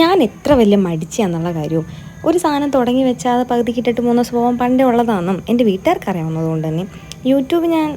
ഞാൻ എത്ര വലിയ മടിച്ചാന്നുള്ള കാര്യവും ഒരു സാധനം തുടങ്ങി വെച്ചാൽ അത് പകുതിക്കിട്ടിട്ട് പോകുന്ന സ്വഭാവം പണ്ടേ ഉള്ളതാണെന്നും എൻ്റെ വീട്ടുകാർക്ക് അറിയാവുന്നതുകൊണ്ട് തന്നെ യൂട്യൂബ് ഞാൻ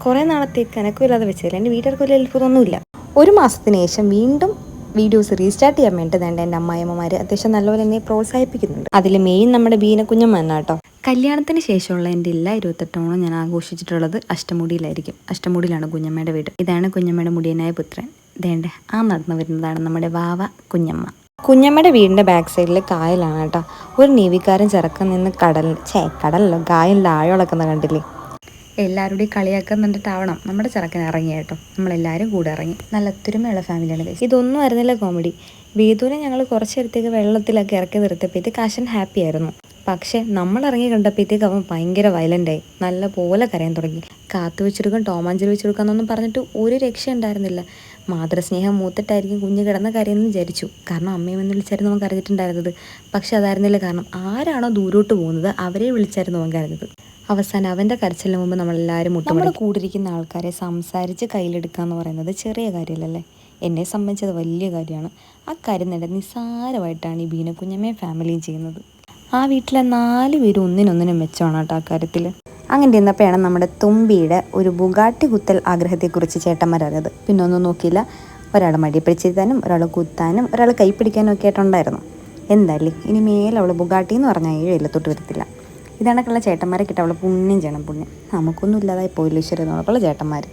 കുറേ നാളത്തേക്ക് എനക്കുമില്ലാതെ വെച്ചില്ല. എൻ്റെ വീട്ടുകാർക്ക് വലിയ അത്ഭുതമൊന്നുമില്ല. ഒരു മാസത്തിന് ശേഷം വീണ്ടും വീഡിയോസ് റീസ്റ്റാർട്ട് ചെയ്യാൻ വേണ്ടി തന്നെ എൻ്റെ അമ്മായിയമ്മമാർ അത്യാവശ്യം നല്ലപോലെ എന്നെ പ്രോത്സാഹിപ്പിക്കുന്നുണ്ട്. അതിൽ മെയിൻ നമ്മുടെ ബീനക്കുഞ്ഞമ്മ തന്നെ കേട്ടോ. കല്യാണത്തിന് ശേഷമുള്ള എൻ്റെ എല്ലാ 28 ഓണം ഞാൻ ആഘോഷിച്ചിട്ടുള്ളത് അഷ്ടമുടിയിലായിരിക്കും. അഷ്ടമുടിയിലാണ് കുഞ്ഞമ്മയുടെ വീട്. ഇതാണ് കുഞ്ഞമ്മയുടെ മുടിയനായ പുത്രൻ. ദേണ്ട ആ നടന്നു വരുന്നതാണ് നമ്മുടെ വാവ കുഞ്ഞമ്മ. കുഞ്ഞമ്മയുടെ വീടിൻ്റെ ബാക്ക് സൈഡിൽ കായലാണ് കേട്ടോ. ഒരു നേവിക്കാരൻ ചെറുക്കം നിന്ന് കടലല്ലോ കായലിൽ ആഴമിളക്കുന്ന കണ്ടില്ലേ. എല്ലാവരുടെയും കളിയാക്കാൻ കണ്ടിട്ടാവണം നമ്മുടെ ചെറുക്കൻ ഇറങ്ങി കേട്ടോ. നമ്മളെല്ലാവരും കൂടെ ഇറങ്ങി. നല്ല ഒത്തൊരുമയുള്ള ഫാമിലിയാണ്. ഇതൊന്നും ആയിരുന്നില്ല കോമഡി. വേദൂനെ ഞങ്ങൾ കുറച്ച് നേരത്തേക്ക് വെള്ളത്തിലൊക്കെ ഇറക്കി നിർത്തിയപ്പോഴത്തേക്ക് കാശൻ ഹാപ്പി ആയിരുന്നു. പക്ഷേ നമ്മൾ ഇറങ്ങി കണ്ടപ്പോഴത്തേക്ക് അവൻ ഭയങ്കര വയലൻ്റായി. നല്ല പോലെ കരയാൻ തുടങ്ങി. കാത്തു വെച്ചെടുക്കും ടോമാഞ്ചേരി വെച്ചെടുക്കാന്നൊന്നും പറഞ്ഞിട്ട് ഒരു രക്ഷ ഉണ്ടായിരുന്നില്ല. മാതൃസ്നേഹം മൂത്തിട്ടായിരിക്കും കുഞ്ഞ് കിടന്ന കരയെന്ന് വിചാരിച്ചു. കാരണം അമ്മയെ വന്ന് വിളിച്ചായിരുന്നു അവൻ കരഞ്ഞിട്ടുണ്ടായിരുന്നത്. പക്ഷെ അതായിരുന്നില്ല കാരണം. ആരാണോ ദൂരോട്ട് പോകുന്നത് അവരെ വിളിച്ചായിരുന്നു അവൻ കരഞ്ഞത്. അവസാനം അവൻ്റെ കരച്ചിലിന് മുമ്പ് നമ്മളെല്ലാവരും മുട്ടുമുട്ടി കൂടിയിരിക്കുന്ന ആൾക്കാരെ സംസാരിച്ച് കയ്യിലെടുക്കുക എന്ന് പറയുന്നത് ചെറിയ കാര്യമല്ലല്ലേ. എന്നെ സംബന്ധിച്ചത് വലിയ കാര്യമാണ്. ആ കാര്യം നേടെ നിസ്സാരമായിട്ടാണ് ഈ ബീനക്കുഞ്ഞമ്മയും ഫാമിലിയും ചെയ്യുന്നത്. ആ വീട്ടിലെ 4 പേരും ഒന്നിനൊന്നിനും മെച്ചമാണ് കേട്ടോ ആ കാര്യത്തിൽ. അങ്ങനെ ഇരുന്നപ്പോഴാണ് നമ്മുടെ തുമ്പിയുടെ ഒരു ബുഗാട്ടി കുത്തൽ ആഗ്രഹത്തെക്കുറിച്ച് ചേട്ടന്മാരറിയത്. പിന്നെ ഒന്നും നോക്കിയില്ല. ഒരാൾ മടിപ്പിടിച്ചിരുത്താനും ഒരാൾ കുത്താനും ഒരാൾ കൈ പിടിക്കാനും ഒക്കെ ആയിട്ടുണ്ടായിരുന്നു. എന്തായാലും ഇനി മേലെ അവൾ ബുഗാട്ടി എന്ന് പറഞ്ഞാൽ 7 ഇല്ലത്തോട്ട് വരത്തില്ല. ഇതണക്കുള്ള ചേട്ടന്മാരെ കിട്ടാൻ അവൾ പുണ്യം ചെയ്യണം. പുണ്യം നമുക്കൊന്നും ഇല്ലാതായി പോയില്ല ഈശ്വരൻ എന്നുള്ള ചേട്ടന്മാർ.